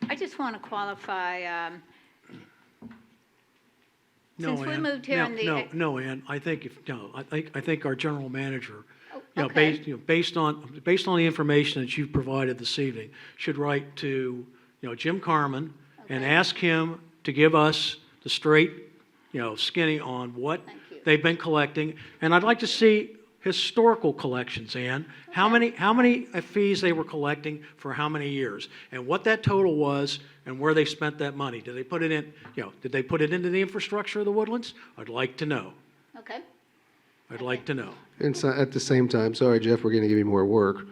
I just want to qualify, No, since we Ann. moved here in the... No, Ann, I think our general manager, Okay. based on the information that you've provided this evening, should write to, Jim Carmen and Okay. ask him to give us the straight, skinny on what Thank you. they've been collecting. And I'd like to see historical collections, Ann. How many fees they were collecting for how many years, and what that total was, and where they spent that money. Did they put it in, did they put it into the infrastructure of the Woodlands? I'd like to know. Okay. I'd like to know. And so at the same time, sorry, Jeff, we're going to give you more work.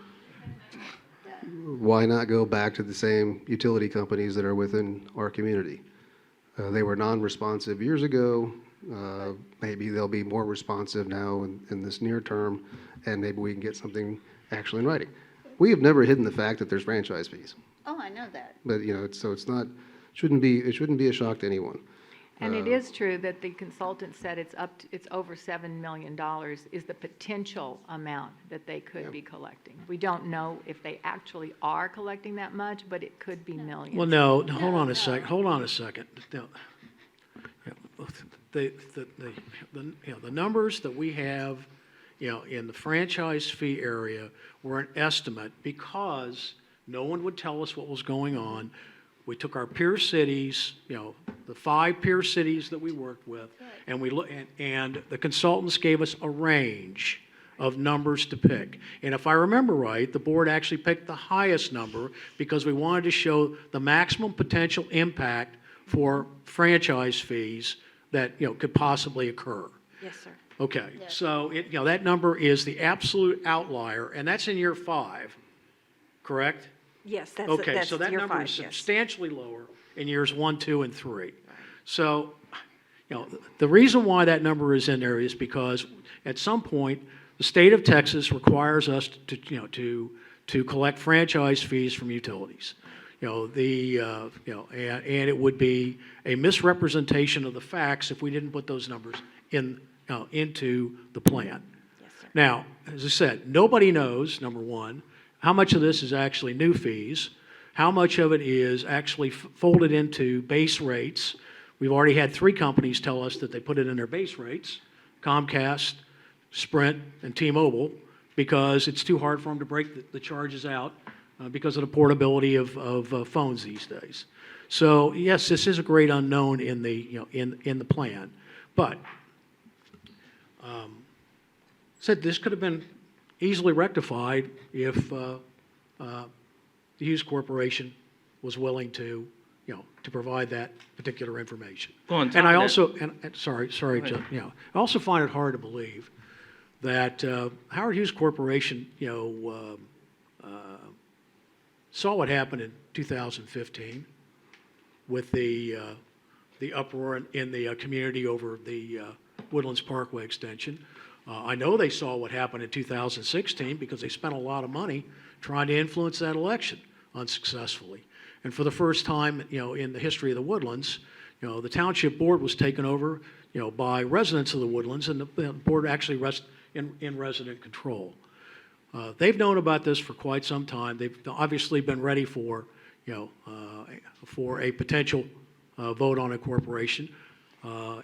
Why not go back to the same utility companies that are within our community? They were non-responsive years ago. Maybe they'll be more responsive now in this near term, and maybe we can get something actually in writing. We have never hidden the fact that there's franchise fees, Oh, I know that. but it's not, shouldn't be a shock to anyone. And it is true that the consultant said it's over $7 million is the potential amount that they could be collecting. We don't know if they actually are collecting that much, but it could be millions. Well, no, hold on a second. No. The numbers that we have, in the franchise fee area were an estimate because no one would tell us what was going on. We took our peer cities, the 5 peer cities that we worked with, and and the consultants gave us a range of numbers to pick. And if I remember right, the board actually picked the highest number because we wanted to show the maximum potential impact for franchise fees that, could possibly occur. Yes, sir. Okay, Yes. so that number is the absolute outlier, and that's in year 5, correct? Yes, that's Okay, so that year number 5, is yes. substantially lower in years 1, 2, and 3. So, the reason why that number is in there is because at some point, the state of Texas requires us to collect franchise fees from utilities. And it would be a misrepresentation of the facts if we didn't put those numbers into the plan. Yes, sir. Now, as I said, nobody knows, number one, how much of this is actually new fees, how much of it is actually folded into base rates. We've already had 3 companies tell us that they put it in their base rates, Comcast, Sprint, and T-Mobile, because it's too hard for them to break the charges out because of the portability of phones these days. So yes, this is a great unknown in the, in the plan. But said this could have been easily rectified if the Hughes Corporation was willing to, to provide that particular information. Well, on top And I of that- also, sorry, I also find it hard to believe that Howard Hughes Corporation, saw what happened in 2015 with the uproar in the community over the Woodlands Parkway extension. I know they saw what happened in 2016 because they spent a lot of money trying to influence that election unsuccessfully. And for the first time, in the history of the Woodlands, the township board was taken over, by residents of the Woodlands, and the board actually rests in resident control. They've known about this for quite some time. They've obviously been ready for, for a potential vote on a corporation.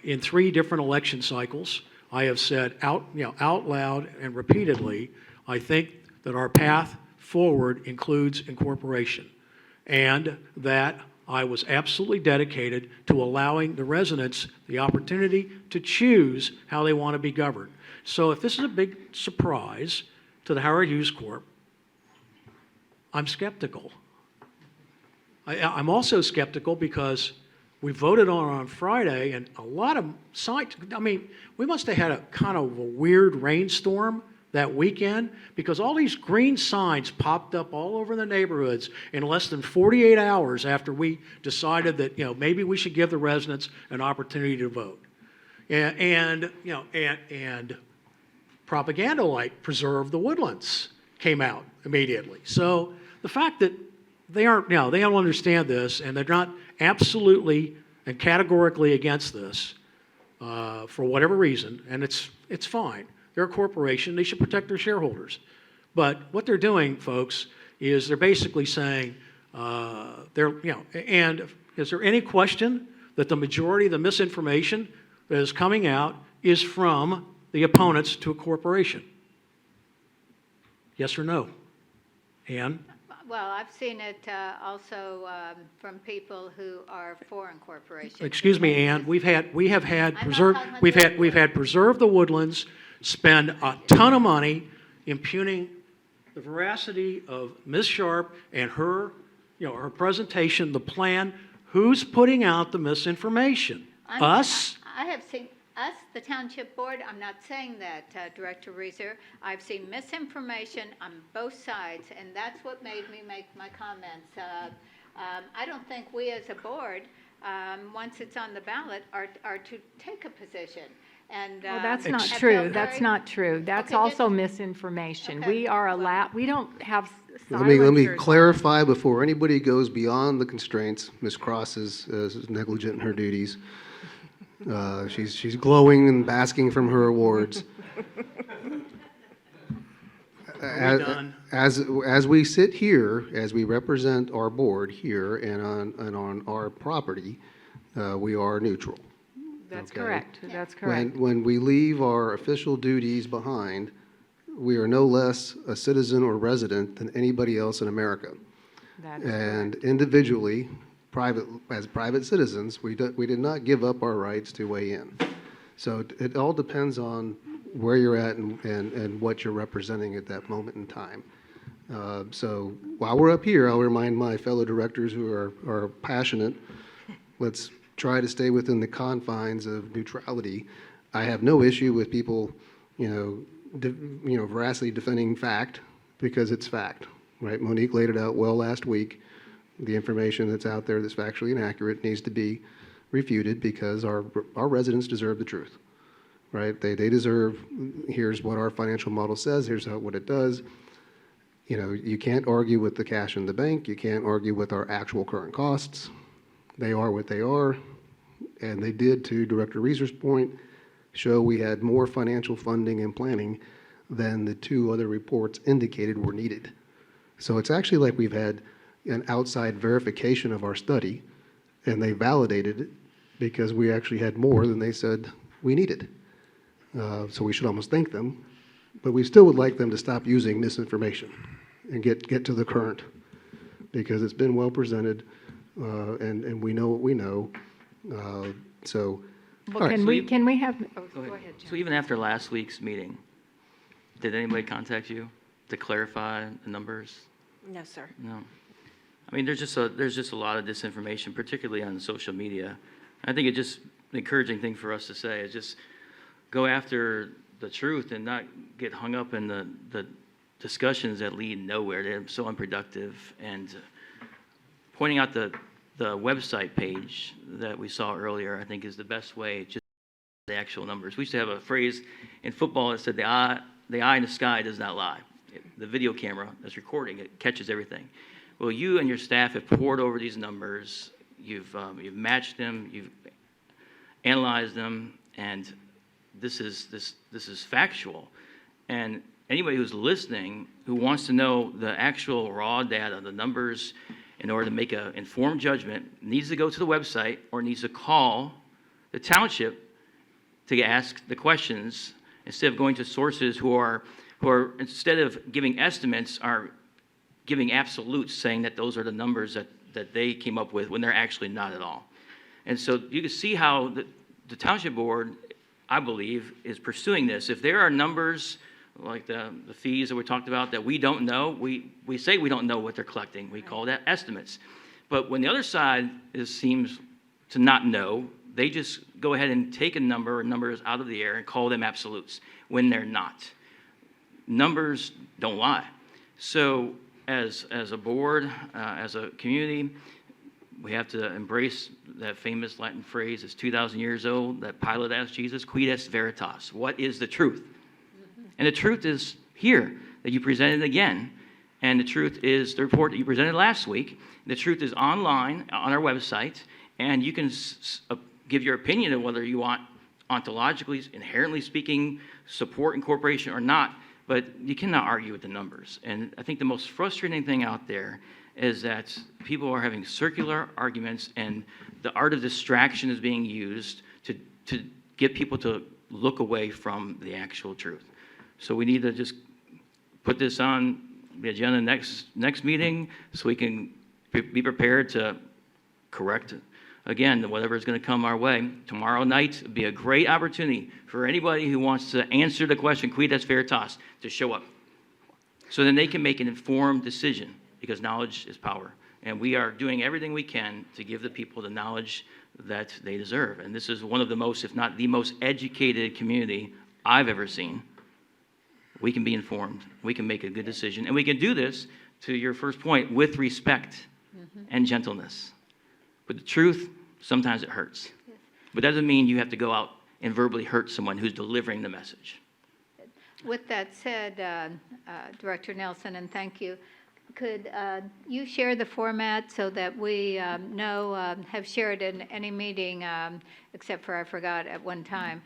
In 3 different election cycles, I have said out loud and repeatedly, I think that our path forward includes incorporation, and that I was absolutely dedicated to allowing the residents the opportunity to choose how they want to be governed. So if this is a big surprise to the Howard Hughes Corp., I'm skeptical. I'm also skeptical because we voted on Friday, and a lot of sites, we must have had a kind of a weird rainstorm that weekend because all these green signs popped up all over the neighborhoods in less than 48 hours after we decided that, maybe we should give the residents an opportunity to vote. And propaganda like Preserve the Woodlands came out immediately. So the fact that they don't understand this, and they're not absolutely and categorically against this for whatever reason, and it's fine. They're a corporation. They should protect their shareholders. But what they're doing, folks, is they're basically saying, and is there any question that the majority of the misinformation that is coming out is from the opponents to a corporation? Yes or no? Ann? Well, I've seen it also from people who are for incorporation. Excuse me, Ann. We have had I'm not Preserve. talking about We've had Preserve the Woodlands spend a ton of money impugning the veracity of Ms. Sharp and her, her presentation, the plan. Who's putting out the misinformation? Us? I have seen us, the township board. I'm not saying that, Director Reeser. I've seen misinformation on both sides, and that's what made me make my comments. I don't think we as a board, once it's on the ballot, are to take a position. And Well, that's I not feel true. That's very- not true. That's Okay, also just- misinformation. Okay, We are well- allowed, we don't have Let me silencers on. clarify before anybody goes beyond the constraints. Ms. Cross is negligent in her duties. She's glowing and basking from her awards. Are we done? As we sit here, as we represent our board here and on our property, we are neutral. That's Okay. correct. That's correct. When we leave our official duties behind, we are no less a citizen or resident than anybody else in America. That is And correct. individually, as private citizens, we did not give up our rights to weigh in. So it all depends on where you're at and what you're representing at that moment in time. So while we're up here, I'll remind my fellow directors who are passionate, let's try to stay within the confines of neutrality. I have no issue with people, veracity defending fact because it's fact, right? Monique laid it out well last week. The information that's out there that's factually inaccurate needs to be refuted because our residents deserve the truth, right? They deserve, here's what our financial model says, here's what it does. You can't argue with the cash in the bank. You can't argue with our actual current costs. They are what they are, and they did, to Director Reeser's point, show we had more financial funding and planning than the two other reports indicated were needed. So it's actually like we've had an outside verification of our study, and they validated it because we actually had more than they said we needed. So we should almost thank them, but we still would like them to stop using misinformation and get to the current, because it's been well presented, and we know what we know. So, Well, all right. can we have, oh, Go go ahead. ahead, John. So even after last week's meeting, did anybody contact you to clarify the numbers? No, sir. No. I mean, there's just a lot of disinformation, particularly on social media. I think the encouraging thing for us to say is just go after the truth and not get hung up in the discussions that lead nowhere. They're so unproductive. And pointing out the website page that we saw earlier, I think, is the best way. Just the actual numbers. We used to have a phrase in football that said the eye in the sky does not lie. The video camera that's recording it catches everything. Well, you and your staff have poured over these numbers. You've matched them. You've analyzed them, and this is factual. And anybody who's listening who wants to know the actual raw data, the numbers, in order to make an informed judgment, needs to go to the website or needs to call the township to ask the questions instead of going to sources who are instead of giving estimates, are giving absolutes, saying that those are the numbers that they came up with when they're actually not at all. And so you can see how the township board, I believe, is pursuing this. If there are numbers like the fees that we talked about that we don't know, we say we don't know what they're collecting. We call that estimates. But when the other side seems to not know, they just go ahead and take a number or numbers out of the air and call them absolutes when they're not. Numbers don't lie. So as a board, as a community, we have to embrace that famous Latin phrase that's 2,000 years old, that Pilate asked Jesus, quid est veritas? What is the truth? And the truth is here, that you presented again. And the truth is the report that you presented last week. The truth is online on our website, and you can give your opinion of whether you want ontologically, inherently speaking, support incorporation or not, but you cannot argue with the numbers. And I think the most frustrating thing out there is that people are having circular arguments, and the art of distraction is being used to get people to look away from the actual truth. So we need to just put this on the agenda next meeting so we can be prepared to correct again whatever is going to come our way. Tomorrow night would be a great opportunity for anybody who wants to answer the question, quid est veritas, to show up. So then they can make an informed decision, because knowledge is power. And we are doing everything we can to give the people the knowledge that they deserve. And this is one of the most, if not the most educated community I've ever seen. We can be informed. We can make a good decision. And we can do this, to your first point, with respect and gentleness. But the truth, sometimes it hurts. But that doesn't mean you have to go out and verbally hurt someone who's delivering the message. With that said, Director Nelson, and thank you, could you share the format so that we have shared in any meeting, except for I forgot at one time,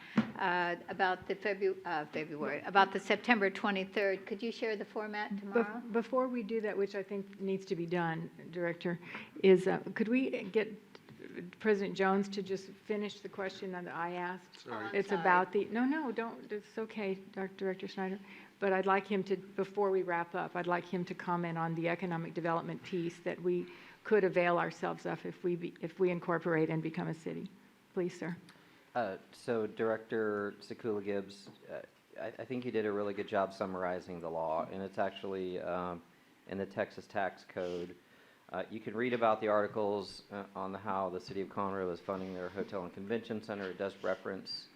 about the February, about the September 23rd. Could you share the format tomorrow? Before we do that, which I think needs to be done, Director, is could we get President Jones to just finish the question that I asked? Sorry. It's sorry. about the, no, don't, it's okay, Director Snyder. But I'd like him to, before we wrap up, I'd like him to comment on the economic development piece that we could avail ourselves of if we incorporate and become a city. Please, sir. So Director Sekula Gibbs, I think you did a really good job summarizing the law, and it's actually in the Texas Tax Code. You can read about the articles on how the city of Conroe is funding their hotel and convention center. It does reference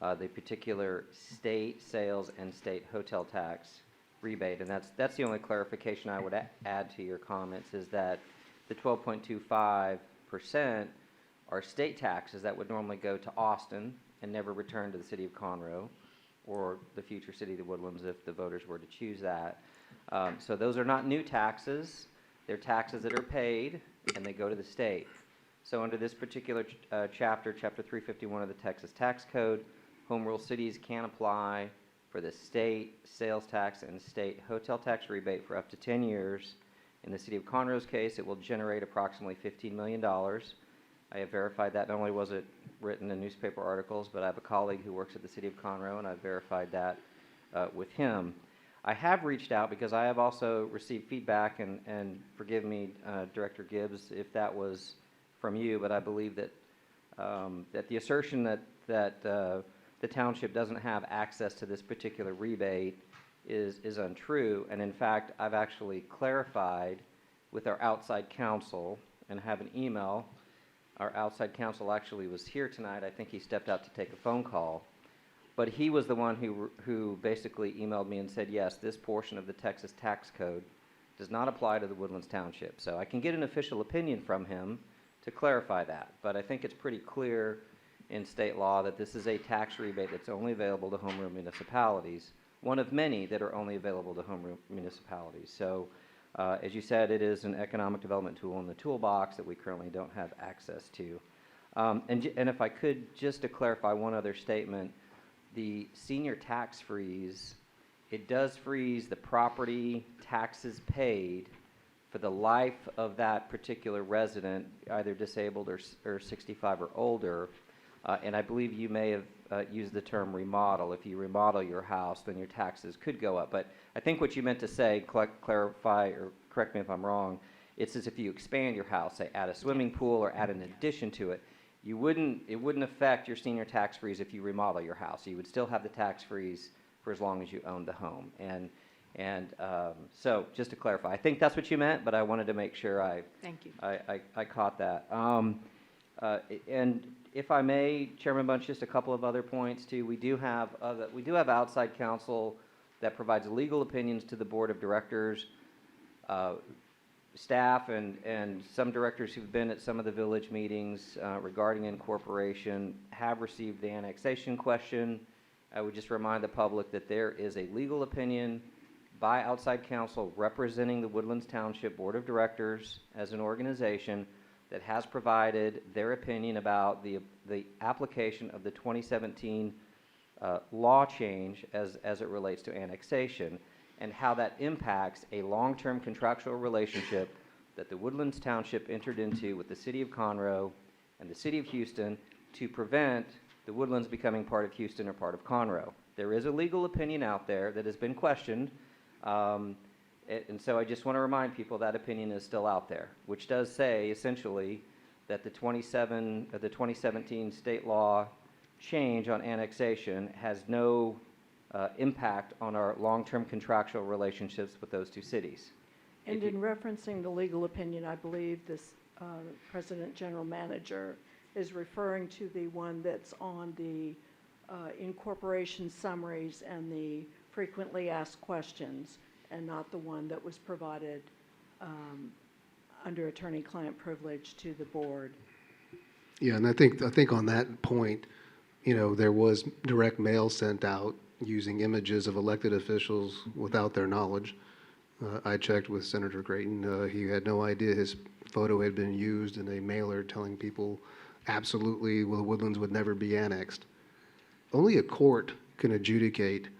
the particular state sales and state hotel tax rebate, and that's the only clarification I would add to your comments, is that the 12.25% are state taxes that would normally go to Austin and never return to the city of Conroe or the future city of the Woodlands if the voters were to choose that. So those are not new taxes. They're taxes that are paid, and they go to the state. So under this particular chapter 351 of the Texas Tax Code, home rule cities can apply for for the state sales tax and state hotel tax rebate for up to 10 years. In the city of Conroe's case, it will generate approximately $15 million. I have verified that. Not only was it written in newspaper articles, but I have a colleague who works at the city of Conroe, and I've verified that with him. I have reached out because I have also received feedback, and forgive me, Director Gibbs, if that was from you, but I believe that that the assertion that the township doesn't have access to this particular rebate is untrue. And in fact, I've actually clarified with our outside counsel and have an email. Our outside counsel actually was here tonight. I think he stepped out to take a phone call. But he was the one who basically emailed me and said, yes, this portion of the Texas tax code does not apply to the Woodlands Township. So I can get an official opinion from him to clarify that. But I think it's pretty clear in state law that this is a tax rebate that's only available to home rule municipalities, one of many that are only available to home rule municipalities. So as you said, it is an economic development tool in the toolbox that we currently don't have access to. And if I could, just to clarify one other statement, the senior tax freeze, it does freeze the property taxes paid for the life of that particular resident, either disabled or 65 or older. And I believe you may have used the term remodel. If you remodel your house, then your taxes could go up. But I think what you meant to say, clarify or correct me if I'm wrong, it's as if you expand your house, say add a swimming pool or add an addition to it. It wouldn't affect your senior tax freeze if you remodel your house. You would still have the tax freeze for as long as you own the home. And so just to clarify, I think that's what you meant, but I wanted to make sure Thank you. I caught that. And if I may, Chairman Bunch, just a couple of other points too. We do have outside counsel that provides legal opinions to the board of directors. Staff and some directors who've been at some of the village meetings regarding incorporation have received the annexation question. I would just remind the public that there is a legal opinion by outside counsel representing the Woodlands Township Board of Directors as an organization that has provided their opinion about the application of the 2017 law change as it relates to annexation, and how that impacts a long-term contractual relationship that the Woodlands Township entered into with the City of Conroe and the City of Houston to prevent the Woodlands becoming part of Houston or part of Conroe. There is a legal opinion out there that has been questioned, and so I just want to remind people that opinion is still out there, which does say essentially that the 2017 state law change on annexation has no impact on our long-term contractual relationships with those two cities. And in referencing the legal opinion, I believe this President General Manager is referring to the one that's on the incorporation summaries and the frequently asked questions, and not the one that was provided under attorney-client privilege to the board. Yeah, and I think on that point, there was direct mail sent out using images of elected officials without their knowledge. I checked with Senator Creighton. He had no idea his photo had been used in a mailer telling people absolutely, well, the Woodlands would never be annexed. Only a court can adjudicate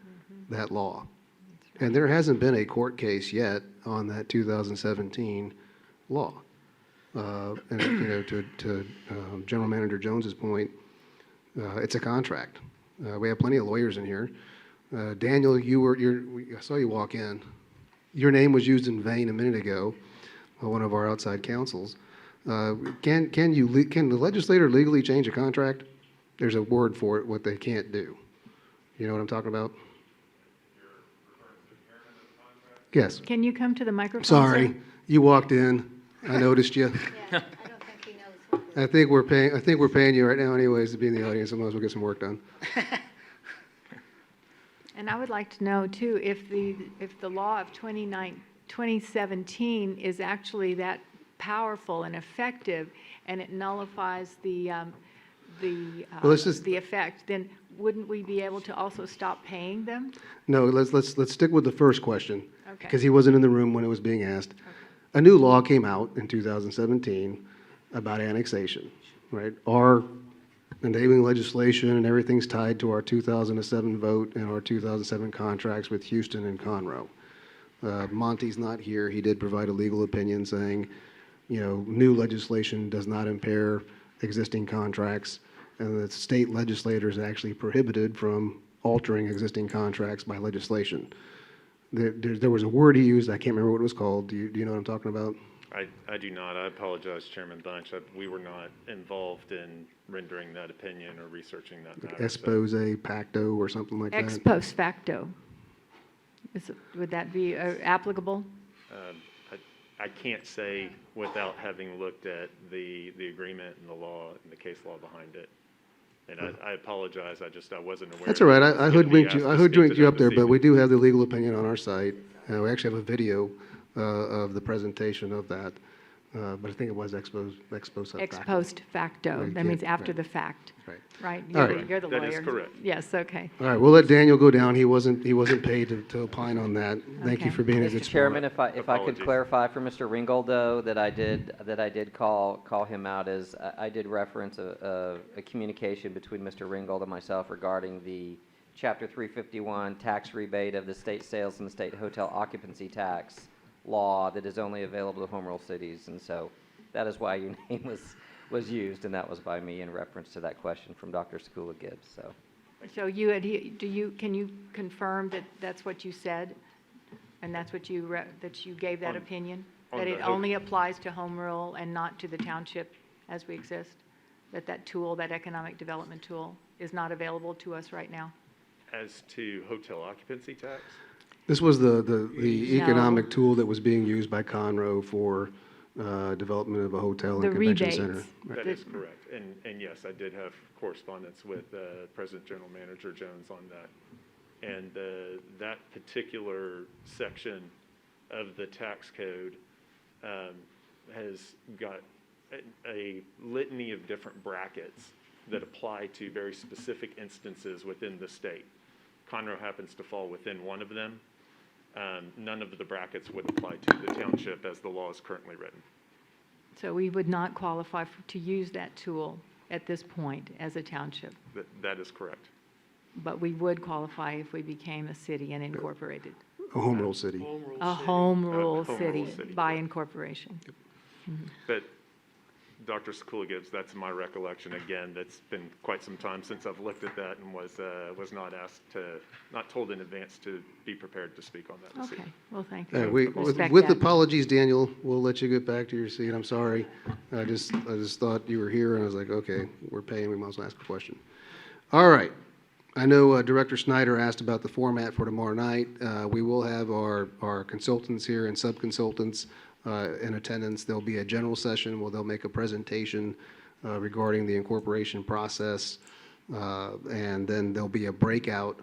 that law. And there hasn't been a court case yet on that 2017 law. And to General Manager Jones's point, it's a contract. We have plenty of lawyers in here. Daniel, I saw you walk in. Your name was used in vain a minute ago by one of our outside counsels. Can the legislator legally change a contract? There's a word for it, what they can't do. You know what I'm talking about? Yes. Can you come to the microphone, Sorry, sir? you walked in. I noticed you. Yeah, I don't think he knows what we're I think we're paying you right now anyways to be in the audience. I might as well get some work done. And I would like to know, too, if the law of 2017 is actually that powerful and effective, and it nullifies the effect, then wouldn't we be able to also stop paying them? No, let's stick with the first question. Okay. Because he wasn't in the room when it was being asked. A new law came out in 2017 about annexation, right? Our enabling legislation, and everything's tied to our 2007 vote and our 2007 contracts with Houston and Conroe. Monty's not here. He did provide a legal opinion saying, new legislation does not impair existing contracts, and the state legislators actually prohibited from altering existing contracts by legislation. There was a word he used, I can't remember what it was called. Do you know what I'm talking about? I do not. I apologize, Chairman Bunch. We were not involved in rendering that opinion or researching that matter. Expose pacto or something like Ex that? post facto. Would that be applicable? I can't say without having looked at the agreement and the law and the case law behind it. And I apologize. I wasn't aware. That's all right. I hoodwinked you. I hoodwinked you up there, this but we evening. do have the legal opinion on our site. We actually have a video of the presentation of that, but I think it was ex post facto. Ex post facto. Right, That means yeah, after right. the fact, Right. right? All right. You're the lawyer. That is correct. Yes, okay. All right, we'll let Daniel go down. He wasn't paid to opine on that. Thank you Okay. for being a Mr. good Chairman, sport. if I could Apologies. clarify for Mr. Ringgold, though, that I did call him out as, I did reference a communication between Mr. Ringgold and myself regarding the Chapter 351 tax rebate of the state sales and state hotel occupancy tax law that is only available to home rule cities. And so that is why your name was used, and that was by me in reference to that question from Dr. Sekula Gibbs, so. So can you confirm that that's what you said? And that's what that you gave that On- opinion? on That the it ho- only applies to home rule and not to the township as we exist? That tool, that economic development tool, is not available to us right now? As to hotel occupancy tax, This was the economic tool that was being used by Conroe for development of a hotel The and convention rebates. center. Right. that is correct. And yes, I did have correspondence with President General Manager Jones on that. And that particular section of the tax code has got a litany of different brackets that apply to very specific instances within the state. Conroe happens to fall within one of them. None of the brackets would apply to the township as the law is currently written. So we would not qualify to use that tool at this point as a township, That is correct. but we would qualify if we became a city and incorporated. A home rule city. A home rule home rule city city, by correct. incorporation. But Dr. Sekula Gibbs, that's my recollection. Again, that's been quite some time since I've looked at that and was not told in advance to be prepared to speak on that this Okay, evening. well, thank All you. right, Respect with that. apologies, Daniel, we'll let you get back to your seat. I'm sorry. I just thought you were here, and I was like, okay, we're paying, we might as well ask a question. All right. I know Director Snyder asked about the format for tomorrow night. We will have our consultants here and sub-consultants in attendance. There'll be a general session where they'll make a presentation regarding the incorporation process, and then there'll be a breakout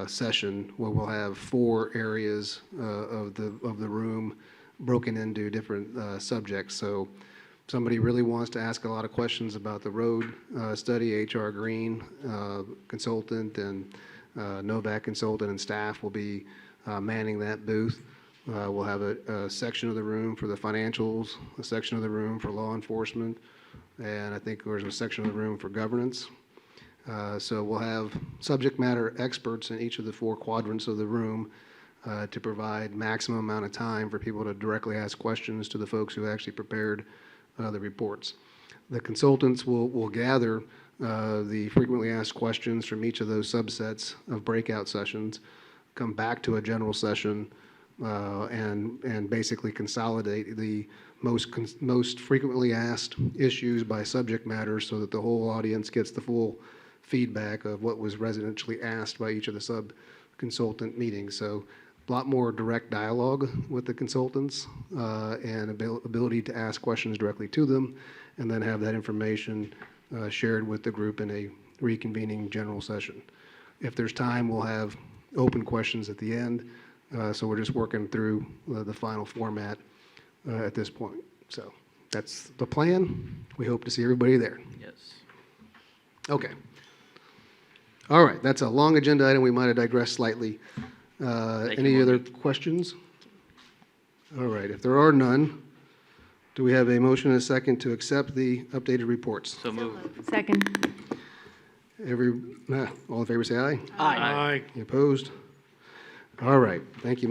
session where we'll have 4 areas of the room broken into different subjects. So if somebody really wants to ask a lot of questions about the road study, H.R. Green consultant and Novak consultant and staff will be manning that booth. We'll have a section of the room for the financials, a section of the room for law enforcement, and I think there's a section of the room for governance. So we'll have subject matter experts in each of the 4 quadrants of the room to provide maximum amount of time for people to directly ask questions to the folks who actually prepared the reports. The consultants will gather the frequently asked questions from each of those subsets of breakout sessions, come back to a general session, and basically consolidate the most frequently asked issues by subject matter so that the whole audience gets the full feedback of what was residentially asked by each of the sub-consultant meetings. So a lot more direct dialogue with the consultants and ability to ask questions directly to them, and then have that information shared with the group in a reconvening general session. If there's time, we'll have open questions at the end. So we're just working through the final format at this point. So that's the plan. We hope to see everybody there. Yes. Okay. All right, that's a long agenda item. We might have digressed slightly. Any you, other Monty. questions? All right, if there are none, do we have a motion and a second to accept the updated reports? So moved. Second. All in favor, say aye. Aye. Any opposed? All right, thank you.